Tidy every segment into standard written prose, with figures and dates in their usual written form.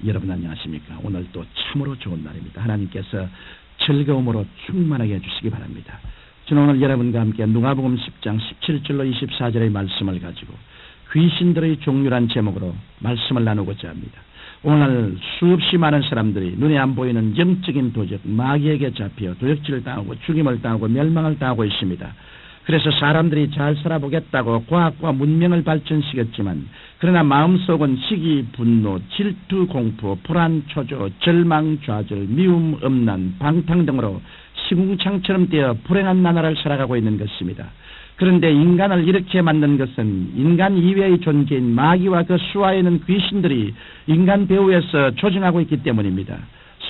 여러분 안녕하십니까? 오늘 또 참으로 좋은 날입니다. 하나님께서 즐거움으로 충만하게 해주시기 바랍니다. 저는 오늘 여러분과 함께 누가복음 10장 17절로 24절의 말씀을 가지고 귀신들의 종류란 제목으로 말씀을 나누고자 합니다. 오늘 수없이 많은 사람들이 눈에 안 보이는 영적인 도적, 마귀에게 잡혀 도적질을 당하고 죽임을 당하고 멸망을 당하고 있습니다. 그래서 사람들이 잘 살아보겠다고 과학과 문명을 발전시켰지만 그러나 마음속은 시기, 분노, 질투, 공포, 불안, 초조, 절망, 좌절, 미움, 음란, 방탕 등으로 시궁창처럼 되어 불행한 나날을 살아가고 있는 것입니다. 그런데 인간을 이렇게 만든 것은 인간 이외의 존재인 마귀와 그 수하에 있는 귀신들이 인간 배후에서 조종하고 있기 때문입니다.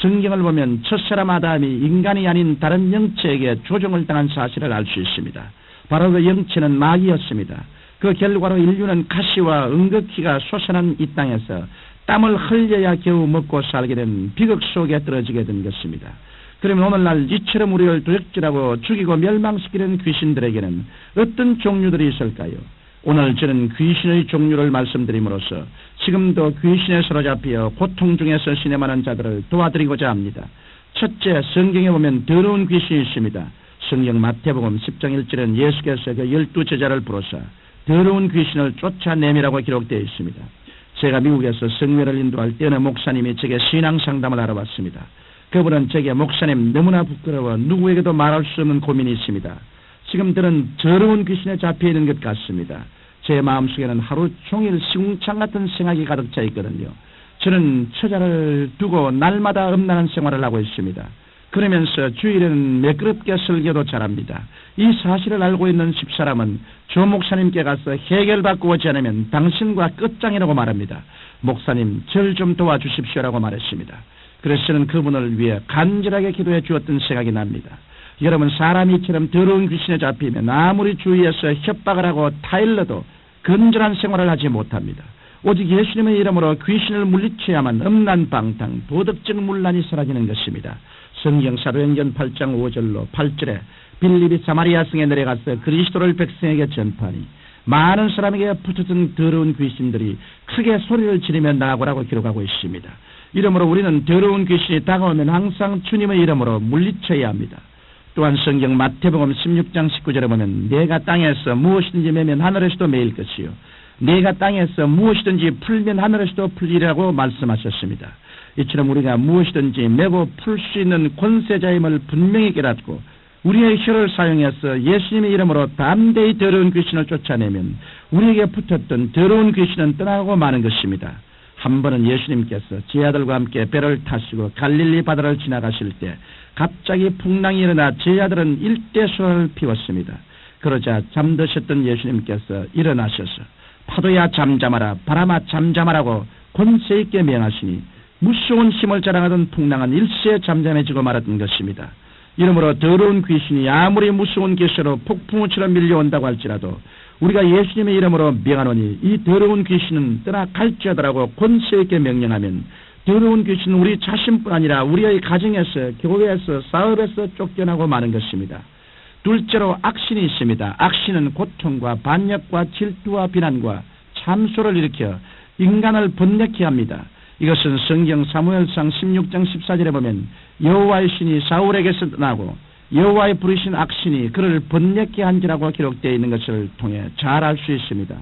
성경을 보면 첫사람 아담이 인간이 아닌 다른 영체에게 조종을 당한 사실을 알 수 있습니다. 바로 그 영체는 마귀였습니다. 그 결과로 인류는 가시와 응급기가 솟아난 이 땅에서 땀을 흘려야 겨우 먹고 살게 된 비극 속에 떨어지게 된 것입니다. 그러면 오늘날 이처럼 우리를 도적질하고 죽이고 멸망시키는 귀신들에게는 어떤 종류들이 있을까요? 오늘 저는 귀신의 종류를 말씀드림으로써 지금도 귀신에 사로잡혀 고통 중에서 신음하는 자들을 도와드리고자 합니다. 첫째, 성경에 보면 더러운 귀신이 있습니다. 성경 마태복음 10장 1절은 예수께서 그 12제자를 부르사 더러운 귀신을 쫓아내미라고 기록되어 있습니다. 제가 미국에서 성회를 인도할 때 어느 목사님이 제게 신앙상담을 알아봤습니다. 그분은 제게 목사님 너무나 부끄러워 누구에게도 말할 수 없는 고민이 있습니다. 지금들은 더러운 귀신에 잡혀있는 것 같습니다. 제 마음속에는 하루 종일 시궁창 같은 생각이 가득 차 있거든요. 저는 처자를 두고 날마다 음란한 생활을 하고 있습니다. 그러면서 주일에는 매끄럽게 설교도 잘합니다. 이 사실을 알고 있는 집사람은 조 목사님께 가서 해결받고 오지 않으면 당신과 끝장이라고 말합니다. 목사님, 절 좀 도와주십시오라고 말했습니다. 그래서 저는 그분을 위해 간절하게 기도해 주었던 생각이 납니다. 여러분, 사람이 이처럼 더러운 귀신에 잡히면 아무리 주위에서 협박을 하고 타일러도 건전한 생활을 하지 못합니다. 오직 예수님의 이름으로 귀신을 물리쳐야만 음란, 방탕, 도덕적 문란이 사라지는 것입니다. 성경 사도행전 8장 5절로 8절에 빌립이 사마리아 성에 내려가서 그리스도를 백성에게 전파하니 많은 사람에게 붙었던 더러운 귀신들이 크게 소리를 지르며 나가라고 기록하고 있습니다. 이러므로 우리는 더러운 귀신이 다가오면 항상 주님의 이름으로 물리쳐야 합니다. 또한 성경 마태복음 16장 19절에 보면 내가 땅에서 무엇이든지 매면 하늘에서도 매일 것이요 내가 땅에서 무엇이든지 풀면 하늘에서도 풀리라고 말씀하셨습니다. 이처럼 우리가 무엇이든지 매고 풀 수 있는 권세자임을 분명히 깨닫고 우리의 혀를 사용해서 예수님의 이름으로 담대히 더러운 귀신을 쫓아내면 우리에게 붙었던 더러운 귀신은 떠나고 마는 것입니다. 한 번은 예수님께서 제 아들과 함께 배를 타시고 갈릴리 바다를 지나가실 때 갑자기 풍랑이 일어나 제 아들은 일대소를 피웠습니다. 그러자 잠드셨던 예수님께서 일어나셔서 파도야 잠잠하라, 바람아 잠잠하라고 권세 있게 명하시니 무서운 힘을 자랑하던 풍랑은 일시에 잠잠해지고 말았던 것입니다. 이러므로 더러운 귀신이 아무리 무서운 기세로 폭풍우처럼 밀려온다고 할지라도 우리가 예수님의 이름으로 명하노니 이 더러운 귀신은 떠나갈지어다라고 권세 있게 명령하면 더러운 귀신은 우리 자신뿐 아니라 우리의 가정에서, 교회에서, 사업에서 쫓겨나고 마는 것입니다. 둘째로 악신이 있습니다. 악신은 고통과 반역과 질투와 비난과 참소를 일으켜 인간을 번뇌케 합니다. 이것은 성경 사무엘상 16장 14절에 보면 여호와의 신이 사울에게서 떠나고 여호와의 부르신 악신이 그를 번뇌케 한지라고 기록되어 있는 것을 통해 잘 알 수 있습니다.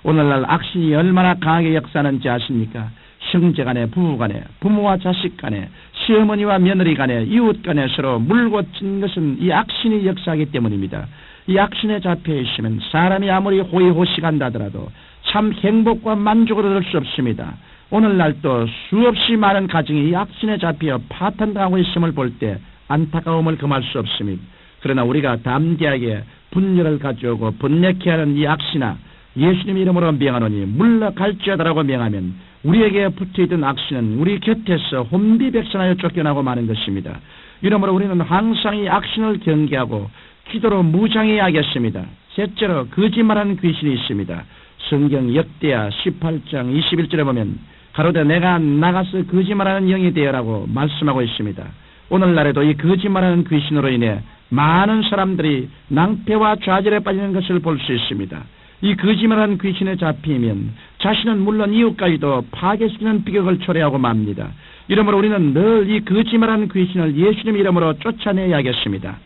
오늘날 악신이 얼마나 강하게 역사하는지 아십니까? 형제 간에, 부부 간에, 부모와 자식 간에, 시어머니와 며느리 간에, 이웃 간에 서로 물고 친 것은 이 악신이 역사하기 때문입니다. 이 악신에 잡혀 있으면 사람이 아무리 호의호식한다 하더라도 참 행복과 만족을 얻을 수 없습니다. 오늘날 또 수없이 많은 가정이 이 악신에 잡혀 파탄당하고 있음을 볼 때 안타까움을 금할 수 없습니다. 그러나 우리가 담대하게 분열을 가져오고 번뇌케 하는 이 악신아 예수님 이름으로 명하노니 물러갈지어다라고 명하면 우리에게 붙어있던 악신은 우리 곁에서 혼비백산하여 쫓겨나고 마는 것입니다. 이러므로 우리는 항상 이 악신을 경계하고 기도로 무장해야겠습니다. 셋째로 거짓말하는 귀신이 있습니다. 성경 역대하 18장 21절에 보면 가로되 내가 나가서 거짓말하는 영이 되어라고 말씀하고 있습니다. 오늘날에도 이 거짓말하는 귀신으로 인해 많은 사람들이 낭패와 좌절에 빠지는 것을 볼 수 있습니다. 이 거짓말하는 귀신에 잡히면 자신은 물론 이웃까지도 파괴시키는 비극을 초래하고 맙니다. 이러므로 우리는 늘 이 거짓말하는 귀신을 예수님 이름으로 쫓아내야겠습니다.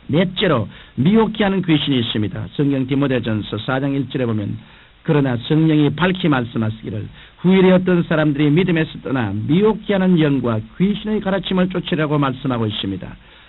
넷째로 미혹케 하는 귀신이 있습니다. 성경 디모데전서 4장 1절에 보면 그러나 성령이 밝히 말씀하시기를 후일에 어떤 사람들이 믿음에서 떠나 미혹케 하는 영과 귀신의 가르침을 쫓으라고 말씀하고 있습니다.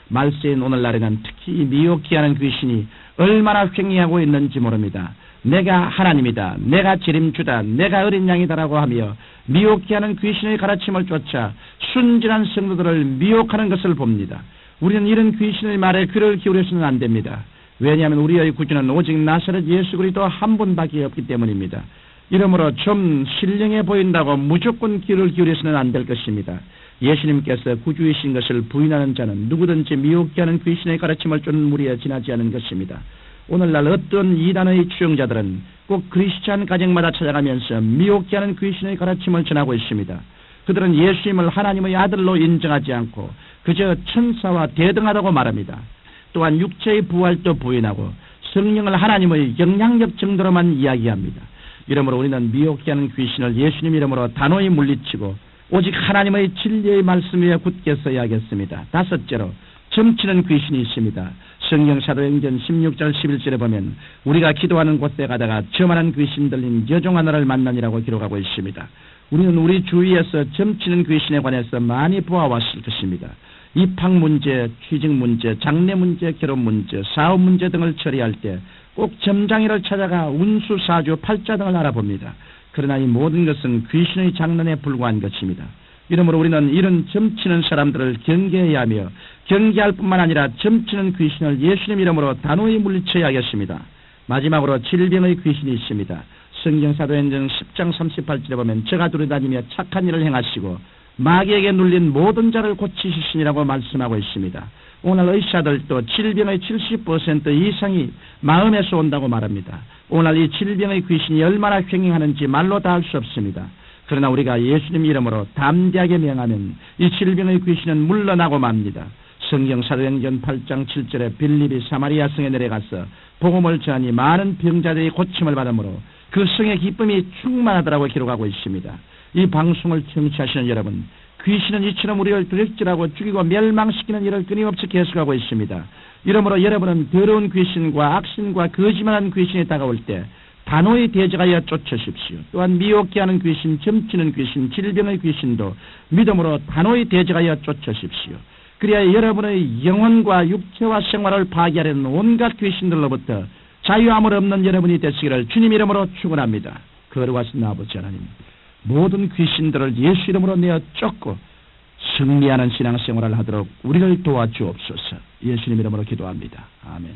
말세인 오늘날에는 특히 미혹케 하는 귀신이 얼마나 횡행하고 있는지 모릅니다. 내가 하나님이다, 내가 지림주다, 내가 어린 양이다라고 하며 미혹케 하는 귀신의 가르침을 쫓아 순진한 성도들을 미혹하는 것을 봅니다. 우리는 이런 귀신의 말에 귀를 기울여서는 안 됩니다. 왜냐하면 우리의 구주는 오직 나사렛 예수 그리스도 한 분밖에 없기 때문입니다. 이러므로 좀 신령해 보인다고 무조건 귀를 기울여서는 안 될 것입니다. 예수님께서 구주이신 것을 부인하는 자는 누구든지 미혹케 하는 귀신의 가르침을 쫓는 무리에 지나지 않은 것입니다. 오늘날 어떤 이단의 추종자들은 꼭 크리스찬 가정마다 찾아가면서 미혹케 하는 귀신의 가르침을 전하고 있습니다. 그들은 예수님을 하나님의 아들로 인정하지 않고 그저 천사와 대등하다고 말합니다. 또한 육체의 부활도 부인하고 성령을 하나님의 영향력 정도로만 이야기합니다. 이러므로 우리는 미혹케 하는 귀신을 예수님 이름으로 단호히 물리치고 오직 하나님의 진리의 말씀 위에 굳게 서야겠습니다. 다섯째로 점치는 귀신이 있습니다. 성경 사도행전 16절 11절에 보면 우리가 기도하는 곳에 가다가 저만한 귀신 들린 여종 하나를 만나니라고 기록하고 있습니다. 우리는 우리 주위에서 점치는 귀신에 관해서 많이 보아왔을 것입니다. 입학 문제, 취직 문제, 장래 문제, 결혼 문제, 사업 문제 등을 처리할 때 꼭 점장이를 찾아가 운수, 사주, 팔자 등을 알아봅니다. 그러나 이 모든 것은 귀신의 장난에 불과한 것입니다. 이러므로 우리는 이런 점치는 사람들을 경계해야 하며 경계할 뿐만 아니라 점치는 귀신을 예수님 이름으로 단호히 물리쳐야겠습니다. 마지막으로 질병의 귀신이 있습니다. 성경 사도행전 10장 38절에 보면 저가 두루다니며 착한 일을 행하시고 마귀에게 눌린 모든 자를 고치시니라고 말씀하고 있습니다. 오늘 의사들도 질병의 70% 이상이 마음에서 온다고 말합니다. 오늘 이 질병의 귀신이 얼마나 횡행하는지 말로 다 할 수 없습니다. 그러나 우리가 예수님 이름으로 담대하게 명하면 이 질병의 귀신은 물러나고 맙니다. 성경 사도행전 8장 7절에 빌립이 사마리아 성에 내려가서 복음을 전하니 많은 병자들이 고침을 받으므로 그 성의 기쁨이 충만하더라고 기록하고 있습니다. 이 방송을 청취하시는 여러분, 귀신은 이처럼 우리를 두렵질하고 죽이고 멸망시키는 일을 끊임없이 계속하고 있습니다. 이러므로 여러분은 더러운 귀신과 악신과 거짓말하는 귀신이 다가올 때 단호히 대적하여 쫓으십시오. 또한 미혹케 하는 귀신, 점치는 귀신, 질병의 귀신도 믿음으로 단호히 대적하여 쫓으십시오. 그래야 여러분의 영혼과 육체와 생활을 파괴하려는 온갖 귀신들로부터 자유함을 없는 여러분이 되시기를 주님 이름으로 축원합니다. 거룩하신 아버지 하나님, 모든 귀신들을 예수 이름으로 내어 쫓고 승리하는 신앙생활을 하도록 우리를 도와주옵소서. 예수님 이름으로 기도합니다. 아멘.